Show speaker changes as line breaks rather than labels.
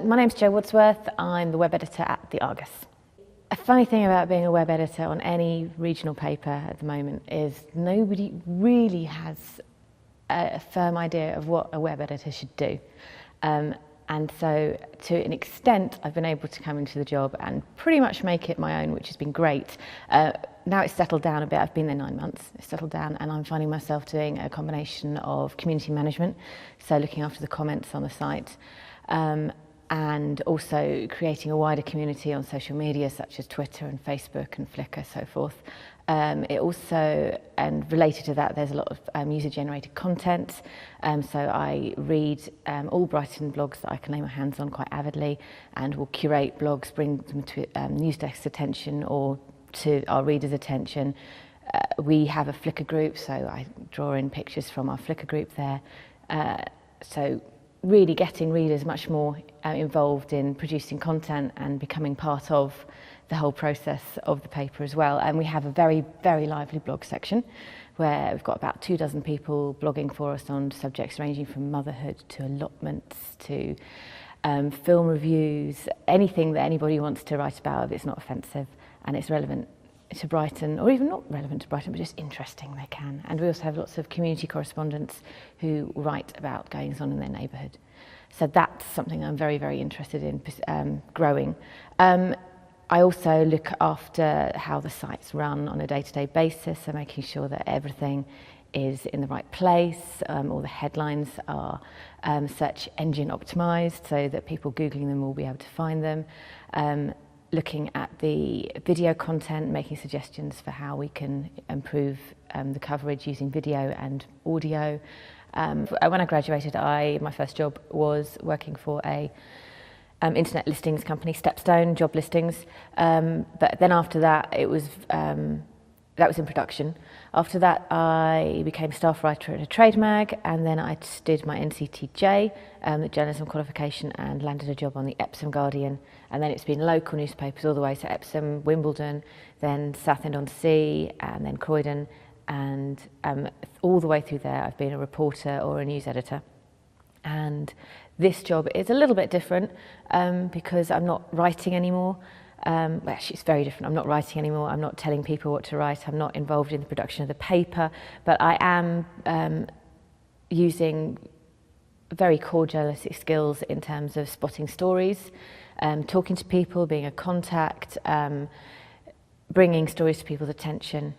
My name's Jo Wadsworth. I'm the web editor at the Argus. A funny thing about being a web editor on any regional paper at the moment is nobody really has a firm idea of what a web editor should do. And so to an extent I've been able to come into the job and pretty much make it my own, which has been great. Now it's settled down a bit. I've been there 9 months. It's settled down and I'm finding myself doing a combination of community management, so looking after the comments on the site, and also creating a wider community on social media such as Twitter and Facebook and Flickr, so forth. It also, and related to that, there's a lot of user-generated content. So I read all Brighton blogs that I can lay my hands on quite avidly, and will curate blogs, bring them to news desk's attention or to our readers' attention. We have a Flickr group, so I draw in pictures from our Flickr group there. So really getting readers much more involved in producing content and becoming part of the whole process of the paper as well. And we have a very, very lively blog section where we've got about 24 people blogging for us on subjects ranging from motherhood to allotments to film reviews, anything that anybody wants to write about if it's not offensive and it's relevant to Brighton, or even not relevant to Brighton, but just interesting, they can. And we also have lots of community correspondents who write about goings on in their neighbourhood. So that's something I'm very, very interested in growing. I also look after how the sites run on a day-to-day basis, so making sure that everything is in the right place, all the headlines are search engine optimised so that people Googling them will be able to find them. Looking at the video content, making suggestions for how we can improve the coverage using video and audio. When I graduated, my first job was working for a internet listings company, Stepstone Job Listings. But then after that, that was in production. After that, I became staff writer at a trade mag, and then I did my NCTJ, the journalism qualification, and landed a job on the Epsom Guardian. And then it's been local newspapers all the way to Epsom, Wimbledon, then Southend-on-Sea, and then Croydon, and all the way through there I've been a reporter or a news editor. And this job is a little bit different because I'm not writing anymore. Well, actually, it's very different. I'm not writing anymore. I'm not telling people what to write. I'm not involved in the production of the paper, but I am using very core journalistic skills in terms of spotting stories, talking to people, being a contact, bringing stories to people's attention,